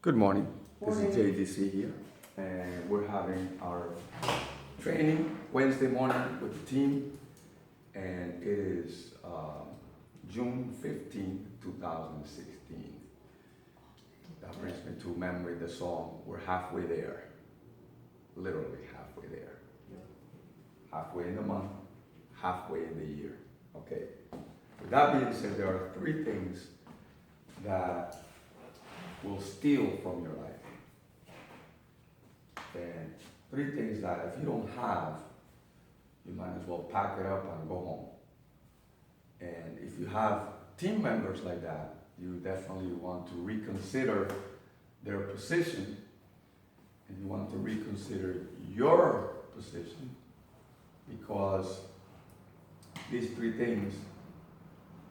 Good morning. This Morning. is JDC here, and we're having our training Wednesday morning with the team, and it is June 15th, 2016. That brings me to memory the song, We're Halfway There, literally halfway there. Halfway in the month, halfway in the year, okay? With that being said, there are three things that will steal from your life. And three things that if you don't have, you might as well pack it up and go home. And if you have team members like that, you definitely want to reconsider their position, and you want to reconsider your position, because these three things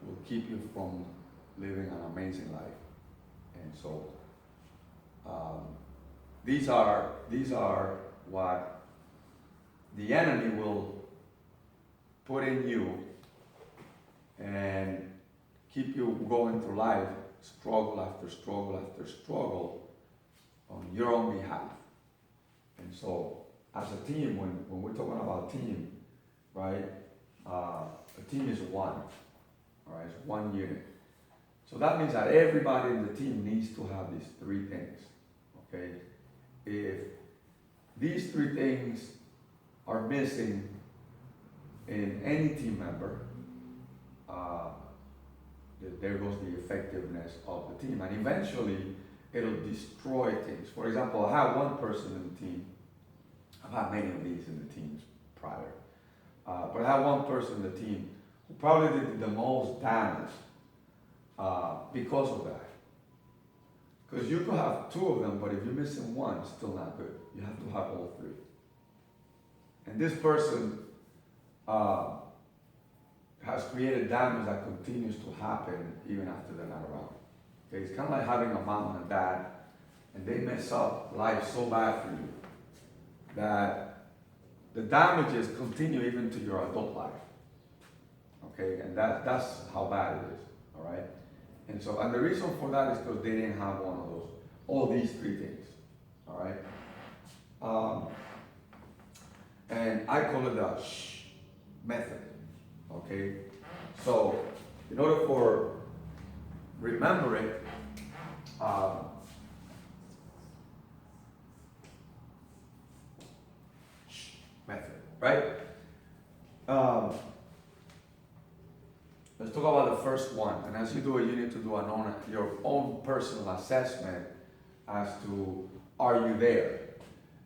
will keep you from living an amazing life. And so these are what the enemy will put in you and keep you going through life, struggle after struggle after struggle on your own behalf. And so as a team, when we're talking about team, right, a team is one, all right, it's one unit. So that means that everybody in the team needs to have these three things, okay? If these three things are missing in any team member, there goes the effectiveness of the team, and eventually it'll destroy things. For example, I have one person in the team. I've had many of these in the teams prior, but I have one person in the team who probably did the most damage because of that. Because you could have two of them, but if you're missing one, it's still not good. You have to have all three. And this person has created damage that continues to happen even after they're not around. Okay, it's kind of like having a mom and a dad, and they mess up life so bad for you that the damages continue even to your adult life. Okay, and that's how bad it is. All right. And so, and the reason for that is because they didn't have one of those, all these three things, all right? And I call it the shh method, okay? So, in order for remember it, shh method, right? Let's talk about the first one. And as you do it, you need to do your own personal assessment as to, are you there?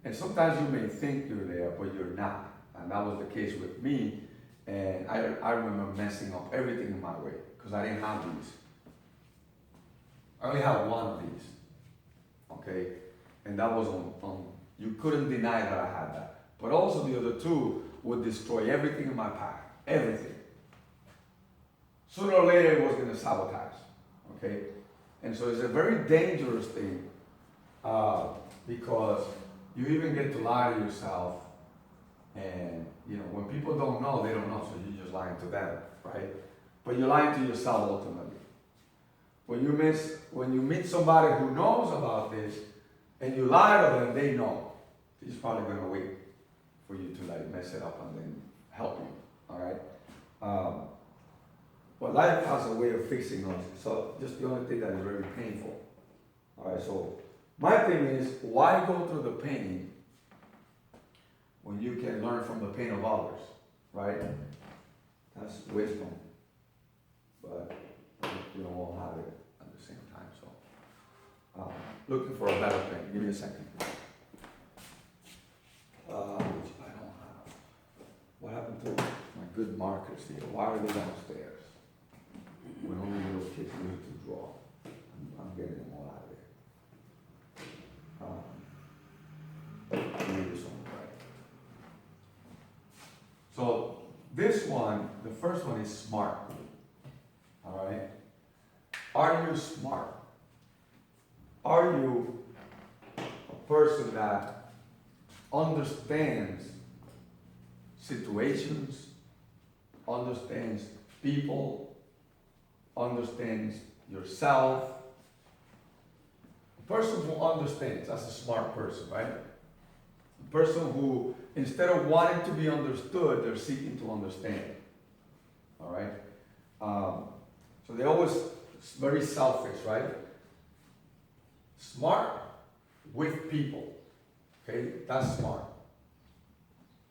And sometimes you may think you're there, but you're not. And that was the case with me. And I remember messing up everything in my way because I didn't have these. I only had one of these. Okay? And that was on you couldn't deny that I had that. But also the other two would destroy everything in my path. Everything. Sooner or later it was going to sabotage, okay? And so it's a very dangerous thing because you even get to lie to yourself, and when people don't know, they don't know, so you're just lying to them, right? But you're lying to yourself ultimately. When you meet somebody who knows about this and you lie to them, they know. He's probably going to wait for you to mess it up and then help you, all right? But life has a way of fixing us. So just the only thing that is very painful. All right, so my thing is, why go through the pain when you can learn from the pain of others, right? That's wisdom. But you don't all have it at the same time. So looking for a better thing. Give me a second. Which I don't have. What happened to my good markers here? Why are they downstairs? When only little kids need to draw. I'm getting them all out of there. Maybe this one, right? So this one, the first one is smart. All right? Are you smart? Are you a person that understands situations, understands people, understands yourself, person who understands, that's a smart person, right? A person who, instead of wanting to be understood, they're seeking to understand. All right? So they're always very selfish, right? Smart with people. Okay? That's smart.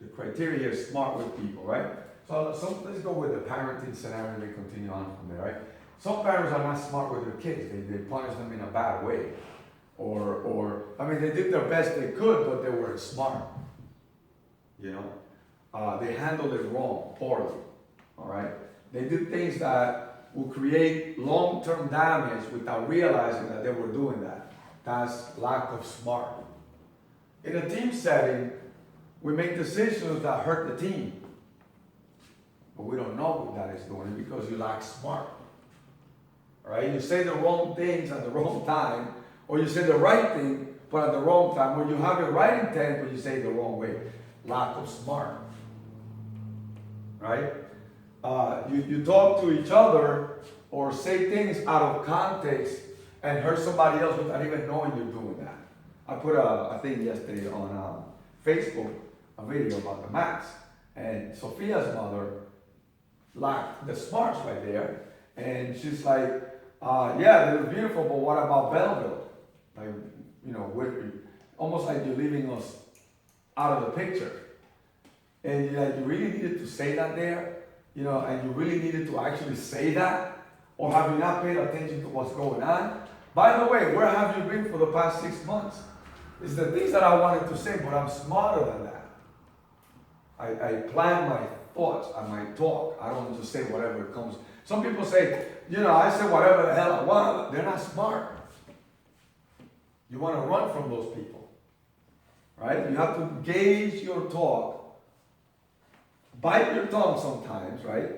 The criteria here is smart with people, right? So let's go with the parenting scenario and we continue on from there, right? Some parents are not smart with their kids. They punish them in a bad way. Or I mean, they did their best they could, but they weren't smart. You know? They handled it wrong, poorly. All right? They did things that will create long-term damage without realizing that they were doing that. That's lack of smart. In a team setting, we make decisions that hurt the team. But we don't know what that is doing because you lack smart. All right? You say the wrong things at the wrong time, or you say the right thing, but at the wrong time, or you have the right intent, but you say it the wrong way. Lack of smart. Right? You talk to each other or say things out of context and hurt somebody else without even knowing you're doing that. I put I think yesterday on Facebook, a video about the Macs, and Sophia's mother lacked the smarts right there, and she's like, yeah, they're beautiful, but what about Belleville? Like, you know, almost like you're leaving us out of the picture. And like, you really needed to say that there, you know, and you really needed to actually say that, or have you not paid attention to what's going on? By the way, where have you been for the past 6 months? It's the things that I wanted to say, but I'm smarter than that. I plan my thoughts and my talk. I don't just say whatever comes. Some people say, you know, I say whatever the hell I want. They're not smart. You want to run from those people, right? You have to gauge your talk. Bite your tongue sometimes, right?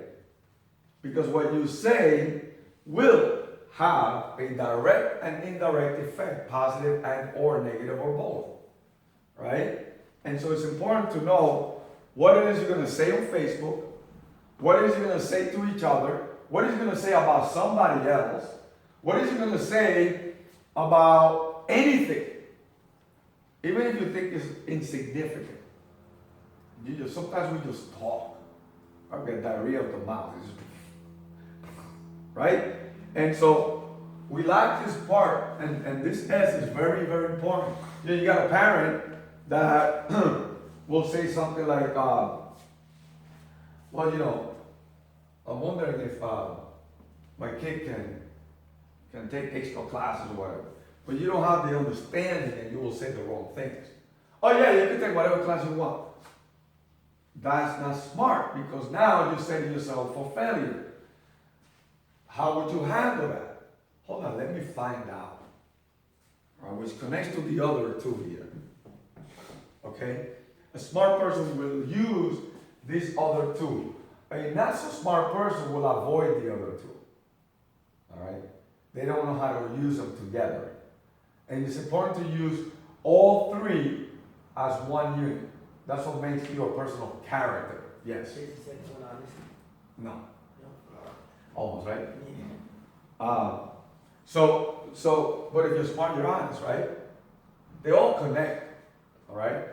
Because what you say will have a direct and indirect effect, positive and or negative or both, right? And so it's important to know what it is you're going to say on Facebook, what it is you're going to say to each other, what is you're going to say about somebody else, what is you're going to say about anything, even if you think it's insignificant. Sometimes we just talk. I get diarrhea of the mouth. Right? And so we lack this part, and this S is very, very important. You got a parent that will say something like, well, you know, I'm wondering if my kid can take extra classes or whatever. But you don't have the understanding and you will say the wrong things. Oh yeah, you can take whatever class you want. That's not smart, because now you're setting yourself for failure. How would you handle that? Hold on, let me find out. All right, which connects to the other two here. Okay? A smart person will use these other two. A not so smart person will avoid the other two. All right? They don't know how to use them together. And it's important to use all three as one unit. That's what makes you a person of character. Yes. No. Almost, right? But if you're smart, you're honest, right? They all connect. All right?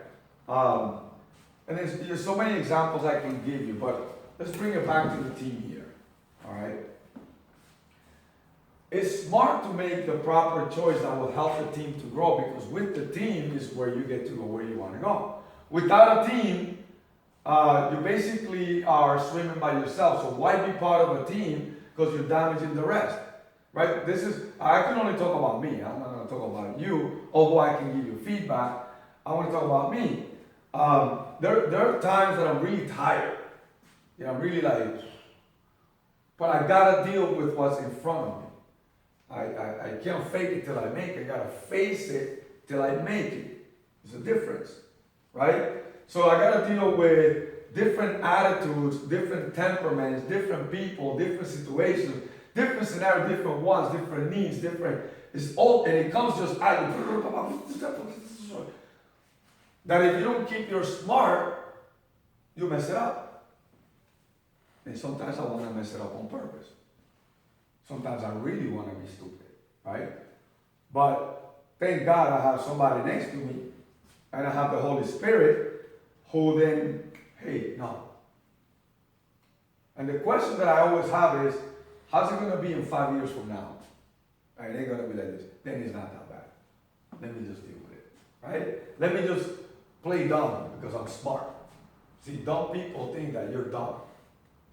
And there's so many examples I can give you, but let's bring it back to the team here. All right? It's smart to make the proper choice that will help the team to grow, because with the team is where you get to go where you want to go. Without a team, you basically are swimming by yourself. So why be part of a team? Because you're damaging the rest, right? I can only talk about me. I'm not going to talk about you, although I can give you feedback. I want to talk about me. There are times that I'm really tired. You know, I'm really like, but I got to deal with what's in front of me. I can't fake it till I make it. I got to face it till I make it. There's a difference. Right? So I got to deal with different attitudes, different temperaments, different people, different situations, different scenarios, different wants, different needs, it's all, and it comes just out. That if you don't keep your smart, you mess it up. And sometimes I want to mess it up on purpose. Sometimes I really want to be stupid, right? But thank God I have somebody next to me, and I have the Holy Spirit, who then, hey, no. And the question that I always have is, how's it going to be in 5 years from now? And they're going to be like this. Then it's not that bad. Let me just deal with it, right? Let me just play dumb because I'm smart. See, dumb people think that you're dumb.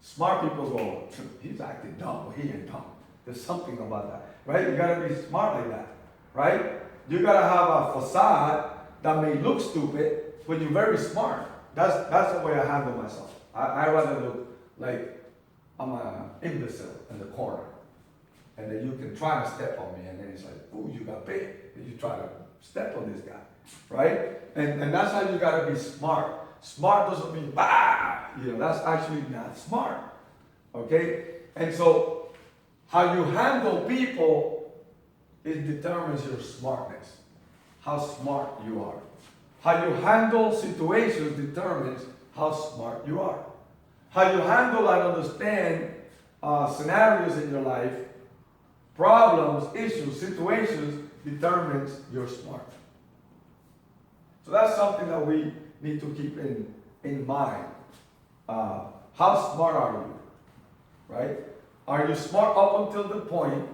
Smart people go, he's acting dumb, but he ain't dumb. There's something about that, right? You gotta be smart like that, right? You gotta have a facade that may look stupid, but you're very smart. That's the way I handle myself. I rather look like I'm an imbecile in the corner. And then you can try to step on me, and then it's like, ooh, you got big. And you try to step on this guy, right? And that's how you gotta be smart. Smart doesn't mean, that's actually not smart, okay? And so, how you handle people, it determines your smartness, how smart you are. How you handle situations determines how smart you are. How you handle and understand scenarios in your life, problems, issues, situations, determines your smart. So that's something that we need to keep in mind. How smart are you? Right? Are you smart up until the point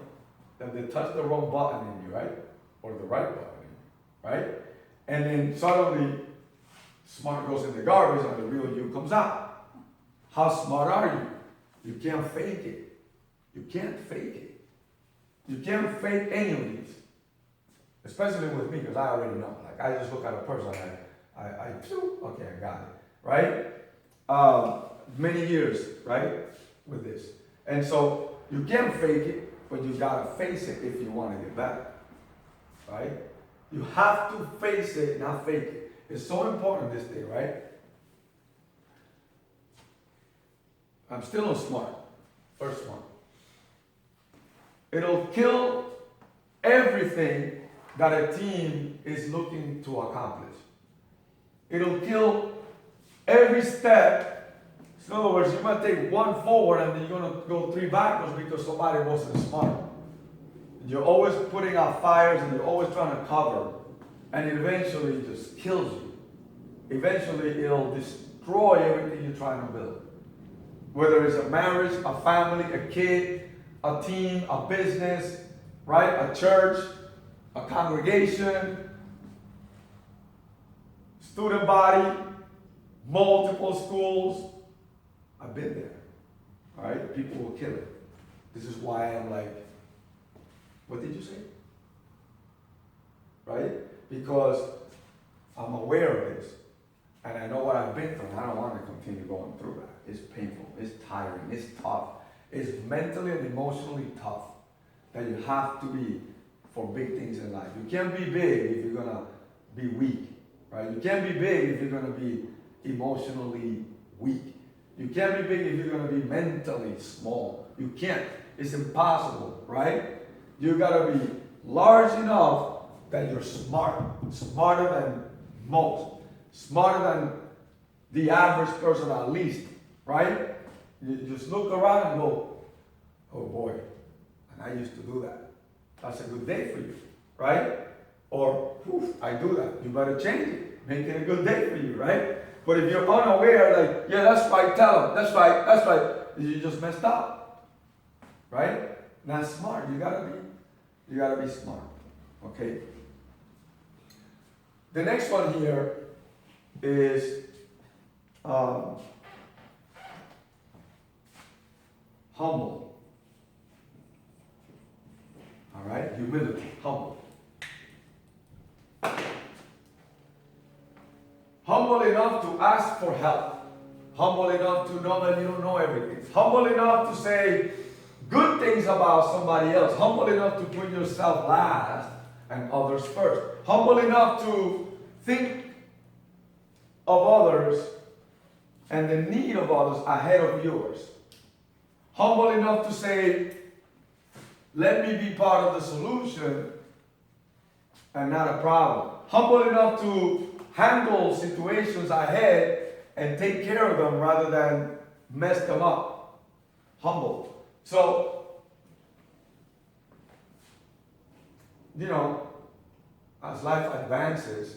that they touch the wrong button in you, right? Or the right button in you, right? And then suddenly, smart goes in the garbage and the real you comes out. How smart are you? You can't fake it. You can't fake it. You can't fake any of these. Especially with me, because I already know. Like, I just look at a person, okay, I got it, right? Many years, right, with this. And so, you can't fake it, but you gotta face it if you want to get better, right? You have to face it, not fake it. It's so important this day, right? I'm still on smart. First one. It'll kill everything that a team is looking to accomplish. It'll kill every step. In other words, you might take one forward and then you're going to go 3 backwards because somebody wasn't smart. You're always putting out fires and you're always trying to cover. And it eventually just kills you. Eventually, it'll destroy everything you're trying to build. Whether it's a marriage, a family, a kid, a team, a business, right? A church, a congregation, student body, multiple schools. I've been there, all right? People will kill it. This is why I'm like, what did you say? Right? Because I'm aware of this, and I know what I've been through, and I don't want to continue going through that. It's painful, it's tiring, it's tough. It's mentally and emotionally tough that you have to be for big things in life. You can't be big if you're gonna be weak, right? You can't be big if you're gonna be emotionally weak. You can't be big if you're gonna be mentally small. You can't. It's impossible, right? You gotta be large enough that you're smart, smarter than most, smarter than the average person at least, right? You just look around and go, oh boy, and I used to do that. That's a good day for you, right? Or, I do that. You better change it. Make it a good day for you, right? But if you're unaware, like, yeah, that's right, tell them, that's right, you just messed up, right? Not smart. You gotta be smart, okay? The next one here is humble. All right? Humility, humble. Humble enough to ask for help. Humble enough to know that you don't know everything. Humble enough to say good things about somebody else. Humble enough to put yourself last and others first. Humble enough to think of others and the need of others ahead of yours. Humble enough to say, let me be part of the solution and not a problem. Humble enough to handle situations ahead and take care of them rather than mess them up. Humble. So, as life advances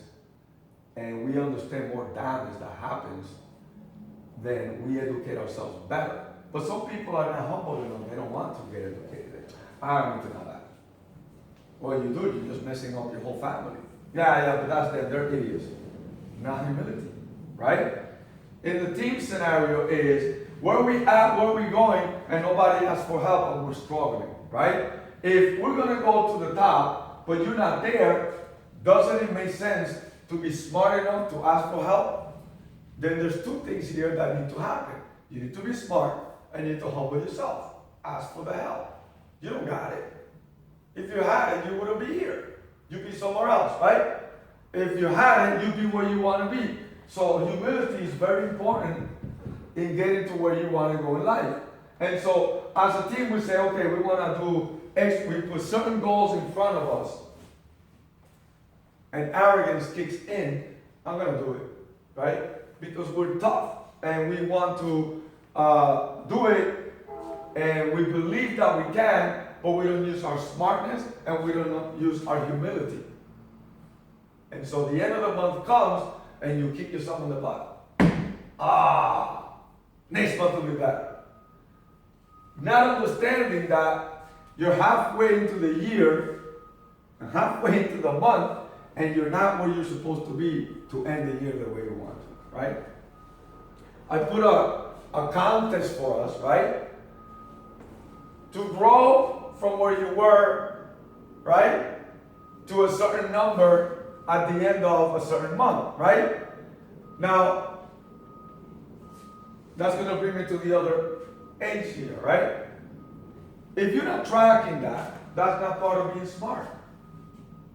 and we understand more damage that happens, then we educate ourselves better. But some people are not humble enough, they don't want to get educated. I don't need to know that. Well, you do, you're just messing up your whole family. Yeah, but that's them, they're idiots. Not humility, right? In the team scenario is, where we at, where we going, and nobody asks for help and we're struggling, right? If we're gonna go to the top, but you're not there, doesn't it make sense to be smart enough to ask for help? Then there's two things here that need to happen. You need to be smart and you need to humble yourself. Ask for the help. You don't got it. If you had it, you wouldn't be here. You'd be somewhere else, right? If you had it, you'd be where you want to be. So humility is very important in getting to where you want to go in life. And so as a team, we say, okay, we want to do X. We put certain goals in front of us. And arrogance kicks in. I'm going to do it, right? Because we're tough and we want to do it. And we believe that we can, but we don't use our smartness and we don't use our humility. And so the end of the month comes and you kick yourself in the butt. Next month will be better. Not understanding that you're halfway into the year, and halfway into the month, and you're not where you're supposed to be to end the year the way you want to, right? I put a contest for us, right? To grow from where you were, right, to a certain number at the end of a certain month, right? Now, that's going to bring me to the other edge here, right? If you're not tracking that, that's not part of being smart,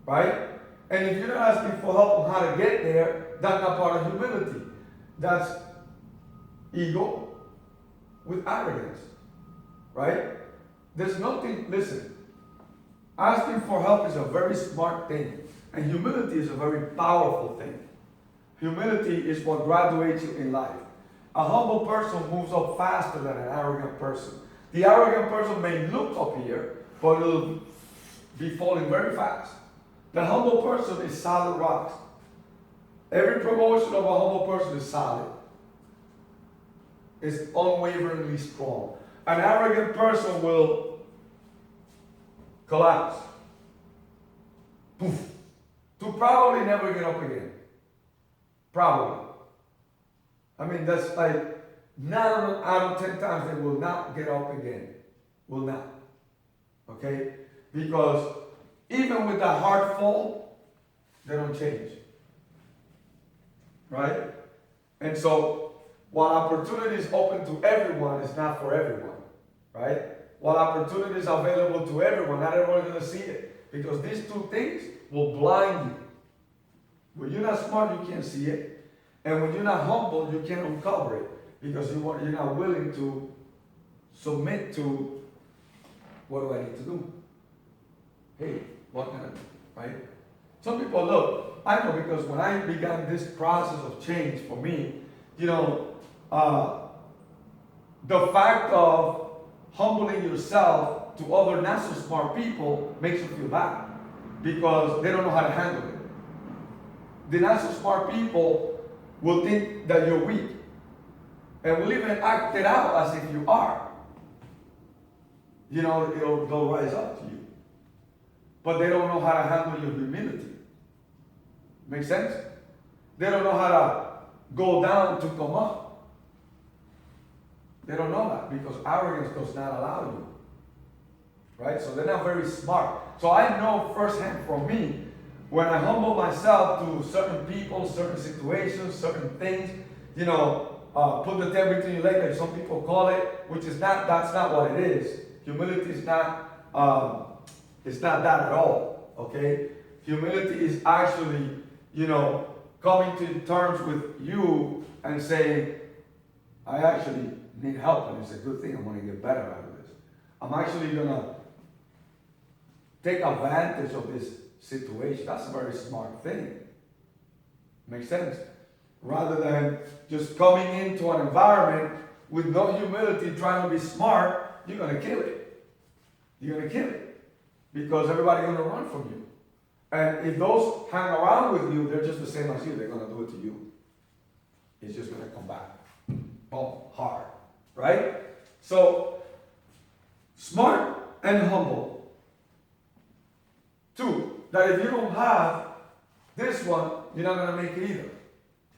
right? And if you're not asking for help on how to get there, that's not part of humility. That's ego with arrogance, right? There's nothing, listen, asking for help is a very smart thing, and humility is a very powerful thing. Humility is what graduates you in life. A humble person moves up faster than an arrogant person. The arrogant person may look up here, but it'll be falling very fast. The humble person is solid rocks. Every promotion of a humble person is solid. It's unwaveringly strong. An arrogant person will collapse. Poof. To probably never get up again. Probably. I mean, that's like 9 out of 10 times they will not get up again. Will not. Okay? Because even with that hard fall, they don't change. Right? And so, while opportunity is open to everyone, it's not for everyone. Right? While opportunity is available to everyone, not everyone is going to see it. Because these two things will blind you. When you're not smart, you can't see it. And when you're not humble, you can't uncover it. Because you're not willing to submit to, what do I need to do? Hey, what can I do? Right? Some people, look, I know because when I began this process of change for me, the fact of humbling yourself to other not so smart people makes you feel bad because they don't know how to handle it. The not so smart people will think that you're weak and will even act it out as if you are. They'll rise up to you. But they don't know how to handle your humility. Make sense? They don't know how to go down to come up. They don't know that because arrogance does not allow you. Right? So they're not very smart. So I know firsthand from me, when I humble myself to certain people, certain situations, certain things, put the tail between your legs, like some people call it, that's not what it is. Humility is not, it's not that at all, okay? Humility is actually, coming to terms with you and saying, I actually need help and it's a good thing, I'm going to get better out of this. I'm actually going to take advantage of this situation. That's a very smart thing. Makes sense? Rather than just coming into an environment with no humility, trying to be smart, you're going to kill it. You're going to kill it. Because everybody's going to run from you. And if those hang around with you, they're just the same as you. They're going to do it to you. It's just going to come back. Boom, hard. Right? So, smart and humble. 2, that if you don't have this one, you're not going to make it either.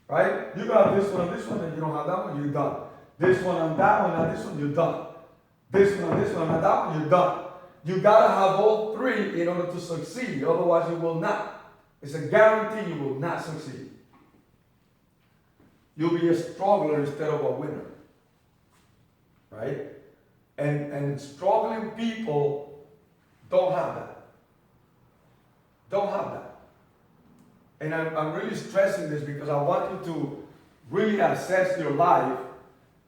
Right? You got this one, and you don't have that one, you're done. This one and that one and this one, you're done. This one and that one, you're done. You gotta have all 3 in order to succeed. Otherwise, you will not. It's a guarantee you will not succeed. You'll be a struggler instead of a winner. Right? And struggling people don't have that. Don't have that. And I'm really stressing this because I want you to really assess your life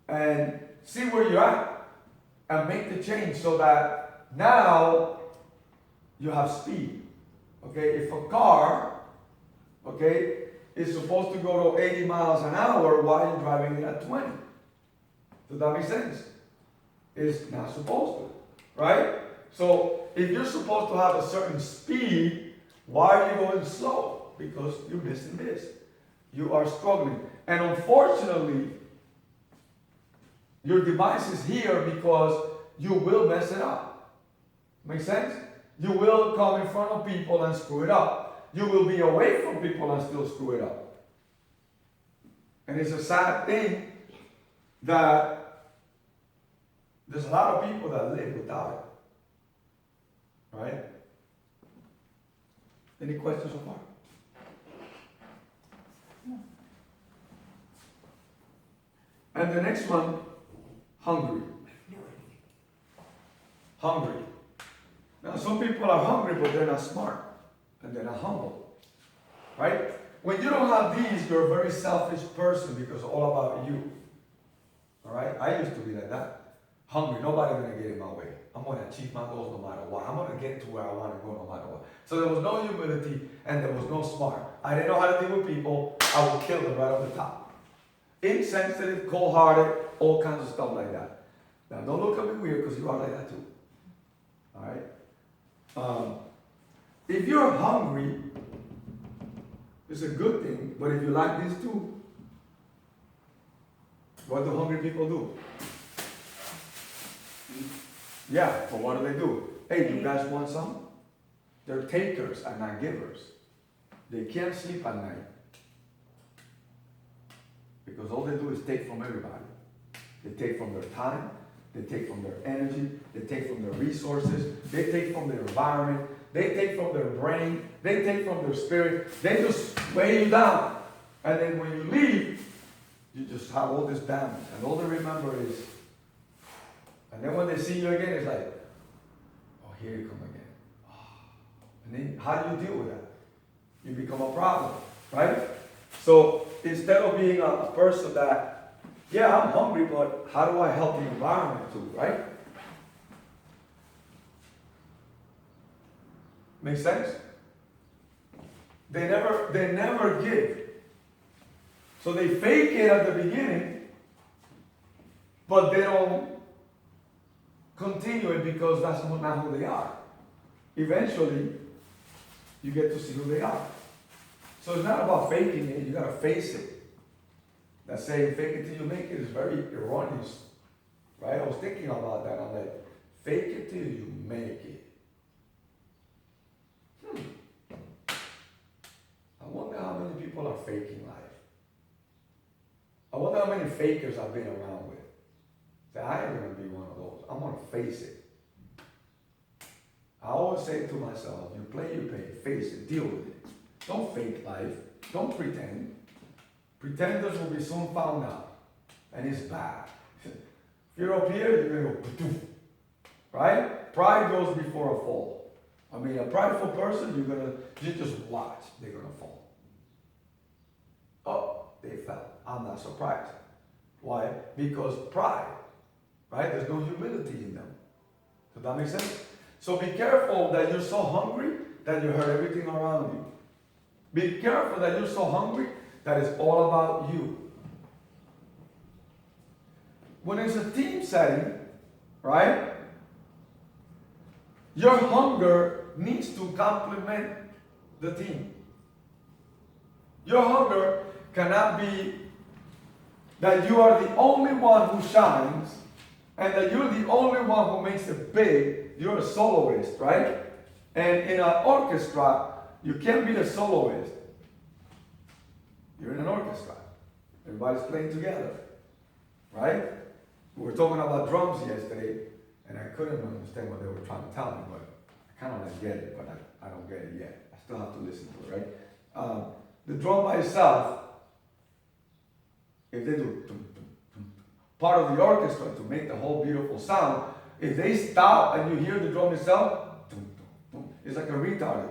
and see where you're at and make the change so that now you have speed. Okay, if a car, okay, is supposed to go to 80 miles an hour, why are you driving it at 20? Does that make sense? It's not supposed to, right? So if you're supposed to have a certain speed, why are you going slow? Because you're missing this. You are struggling. And unfortunately, your device is here because you will mess it up. Make sense? You will come in front of people and screw it up. You will be away from people and still screw it up. And it's a sad thing that there's a lot of people that live without it. Right? Any questions so far? No. And the next one, hungry. Hungry. Now, some people are hungry, but they're not smart. And they're not humble. Right? When you don't have these, you're a very selfish person because it's all about you. Alright? I used to be like that. Hungry. Nobody's going to get in my way. I'm going to achieve my goals no matter what. I'm going to get to where I want to go no matter what. So there was no humility and there was no smart. I didn't know how to deal with people. I would kill them right off the top. Insensitive, cold-hearted, all kinds of stuff like that. Now, don't look at me weird because you are like that too. Alright? If you're hungry, it's a good thing, but if you like these two, what do hungry people do? Yeah, but what do? Hey, you guys want some? They're takers and not givers. They can't sleep at night because all they do is take from everybody. They take from their time, they take from their energy, they take from their resources, they take from their environment, they take from their brain, they take from their spirit. They just weigh you down. And then when you leave, you just have all this damage. And all they remember is, and then when they see you again, it's like, oh, here you come again. And then how do you deal with that? You become a problem, right? So instead of being a person that, yeah, I'm hungry, but how do I help the environment too, right? Make sense? They never give. So they fake it at the beginning, but they don't continue it because that's not who they are. Eventually, you get to see who they are. So it's not about faking it, you gotta face it. That saying, fake it till you make it is very erroneous. Right? I was thinking about that. I'm like, fake it till you make it. I wonder how many people are faking life. I wonder how many fakers I've been around with. Say, I ain't gonna be one of those. I'm gonna face it. I always say to myself, you play, you pay. Face it, deal with it. Don't fake life. Don't pretend. Pretenders will be soon found out. And it's bad. If you're up here, you're gonna go, ba-doom. Right? Pride goes before a fall. I mean, a prideful person, you just watch. They're gonna fall. Oh, they fell. I'm not surprised. Why? Because pride. Right? There's no humility in them. Does that make sense? So be careful that you're so hungry that you hurt everything around you. Be careful that you're so hungry that it's all about you. When it's a team setting, right? Your hunger needs to complement the team. Your hunger cannot be that you are the only one who shines and that you're the only one who makes it big. You're a soloist, right? And in an orchestra, you can't be a soloist. You're in an orchestra. Everybody's playing together, right? We were talking about drums yesterday, and I couldn't understand what they were trying to tell me, but I kind of like get it, but I don't get it yet. I still have to listen to it, right? The drum by itself, if they do part of the orchestra to make the whole beautiful sound, if they stop and you hear the drum itself, it's like a retard.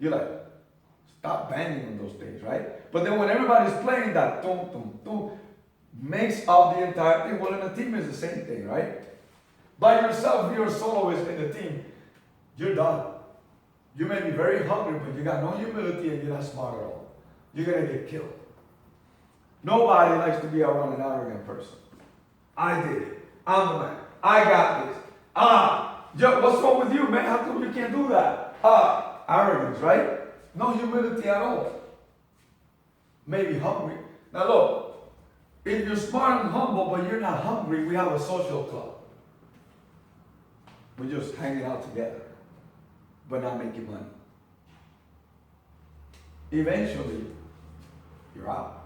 You're like, stop banging on those things, right? But then when everybody's playing that makes up the entire thing. Well, in a team is the same thing, right? By yourself, if you're a soloist in the team, you're done. You may be very hungry, but you got no humility and you're not smart at all. You're gonna get killed. Nobody likes to be around an arrogant person. I did it. I'm the man. I got this. What's wrong with you, man? How come you can't do that? Arrogance, right? No humility at all. Maybe hungry. Now look, if you're smart and humble, but you're not hungry, we have a social club. We're just hanging out together, but not making money. Eventually, you're out.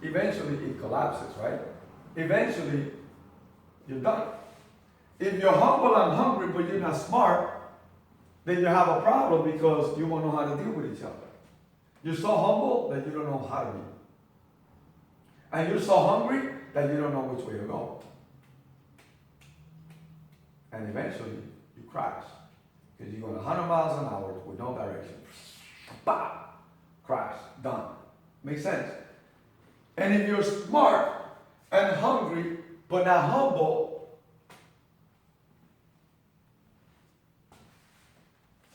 Eventually, it collapses, right? Eventually, you're done. If you're humble and hungry, but you're not smart, then you have a problem because you won't know how to deal with each other. You're so humble that you don't know how to be. And you're so hungry that you don't know which way to go. And eventually, you crash. Because you're going 100 miles an hour with no direction. Bah! Crash. Done. Makes sense? And if you're smart and hungry, but not humble,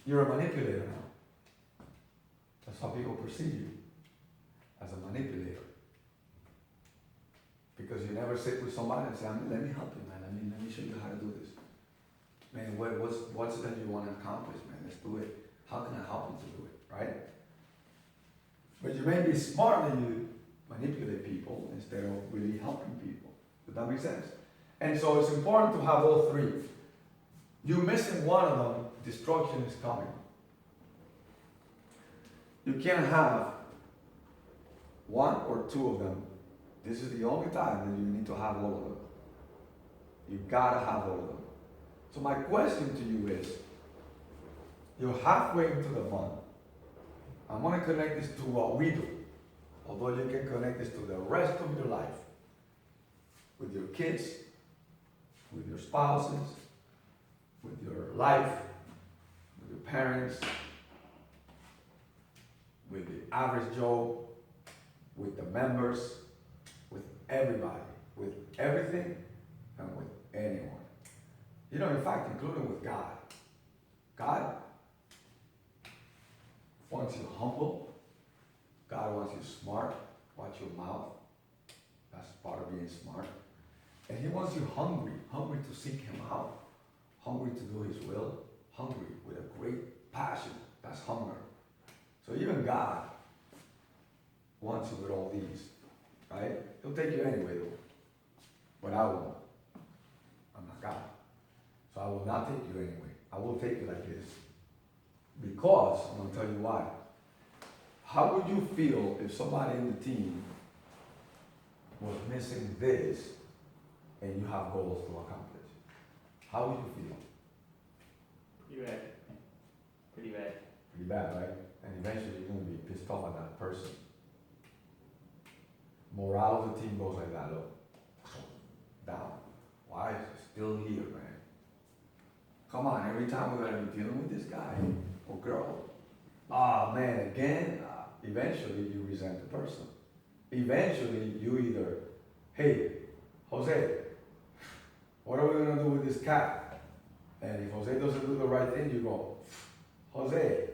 you're a manipulator now. That's how people perceive you, as a manipulator. Because you never sit with somebody and say, let me help you, man. Let me show you how to do this. Man, what's it that you want to accomplish, man? Let's do it. How can I help you to do it, right? But you may be smart and you manipulate people instead of really helping people. Does that make sense? And so it's important to have all three. You're missing one of them, destruction is coming. You can't have one or two of them. This is the only time that you need to have all of them. You gotta have all of them. So my question to you is, you're halfway into the month. I'm gonna connect this to what we do. Although you can connect this to the rest of your life. With your kids, with your spouses, with your life, with your parents, with the average Joe, with the members, with everybody, with everything, and with anyone. You know, in fact, including with God. God wants you humble. God wants you smart. Watch your mouth. That's part of being smart. And he wants you hungry to seek him out. Hungry to do his will. Hungry with a great passion. That's hunger. So even God wants you with all these, right? He'll take you anyway though. But I won't. I'm not God. So I will not take you anyway. I will take you like this. Because, I'm going to tell you why. How would you feel if somebody in the team was missing this and you have goals to accomplish? How would you feel? Pretty bad. Pretty bad. Pretty bad, right? And eventually you're going to be pissed off at that person. Morale of the team goes like that, look. Down. Why is it still here, man? Come on, every time we're going to be dealing with this guy or girl. Man, again. Eventually you resent the person. Eventually you either, hey, Jose, what are we going to do with this cat? And if Jose doesn't do the right thing, you go, Jose,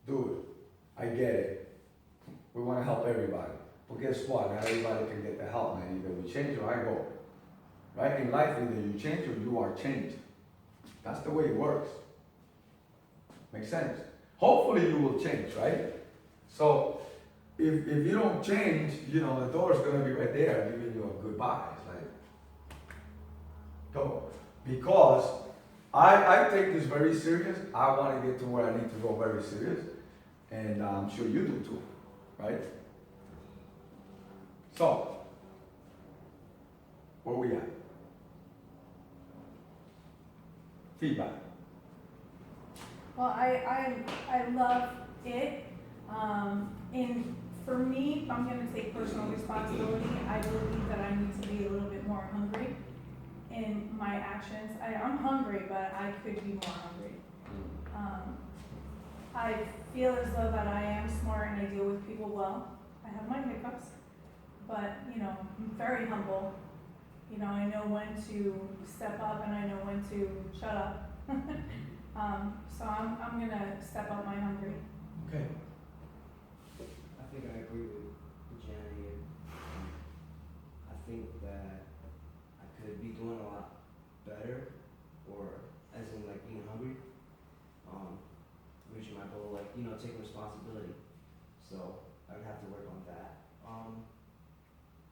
dude, I get it. We want to help everybody. But guess what? Not everybody can get the help, man. Either we change or I go. Right? In life, either you change or you are changed. That's the way it works. Makes sense. Hopefully you will change, right? So if you don't change, you know, the door's gonna be right there giving you a goodbye. It's like, go. Because I take this very serious. I wanna get to where I need to go very serious. And I'm sure you do too, right? So, where we at? Feedback. Well, I love it. And for me, if I'm gonna take personal responsibility, I believe that I need to be a little bit more hungry in my actions. I'm hungry, but I could be more hungry. I feel as though that I am smart and I deal with people well. I have my hiccups, but, you know, I'm very humble. You know, I know when to step up and I know when to shut up. So I'm gonna step up my hungry. Okay. I think I agree with Jenny. I think that I could be doing a lot better, or as in like being hungry, reaching my goal, like, you know, taking responsibility. So I would have to work on that.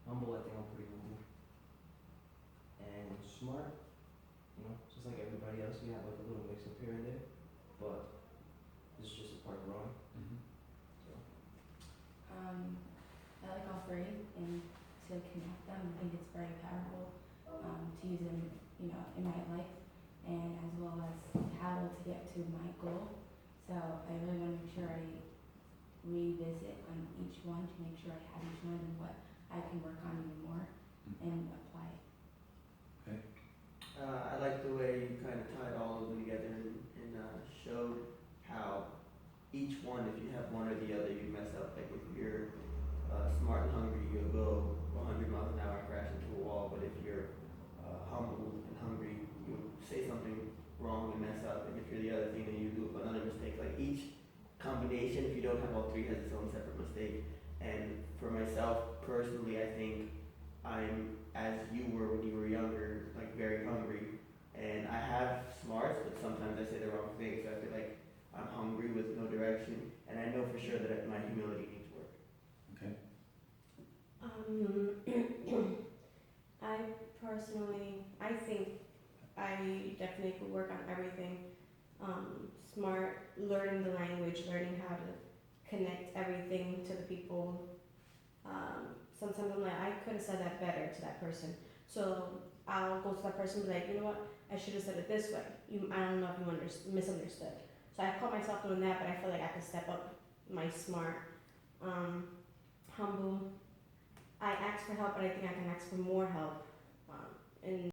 Humble, I think I'm pretty humble. And smart, you know, just like everybody else, we have like a little mix up here and there, but this is just a part of growing. So. I like all three, and to connect them, I think it's very powerful to use them, you know, in my life, and as well as how to get to my goal. So I really want to make sure I revisit on each one to make sure I have each one and what I can work on even more and apply it. I like the way you kind of tied all of them together and showed how each one, if you have one or the other, you mess up. Like if you're smart and hungry, you'll go 100 miles an hour and crash into a wall. But if you're humble and hungry, you'll say something wrong and mess up. And if you're the other thing, then you do another mistake. Like each combination, if you don't have all three, has its own separate mistake. And for myself personally, I think I'm as you were when you were younger, like very hungry. And I have smarts, but sometimes I say the wrong thing. So I feel like I'm hungry with no direction, and I know for sure that my humility needs work. Okay. I personally, I think I definitely could work on everything. Smart, learning the language, learning how to connect everything to the people. Sometimes I'm like, I could have said that better to that person. So I'll go to that person and be like, you know what, I should have said it this way. I don't know if you misunderstood. So I caught myself doing that, but I feel like I could step up my smart, humble. I ask for help, but I think I can ask for more help. And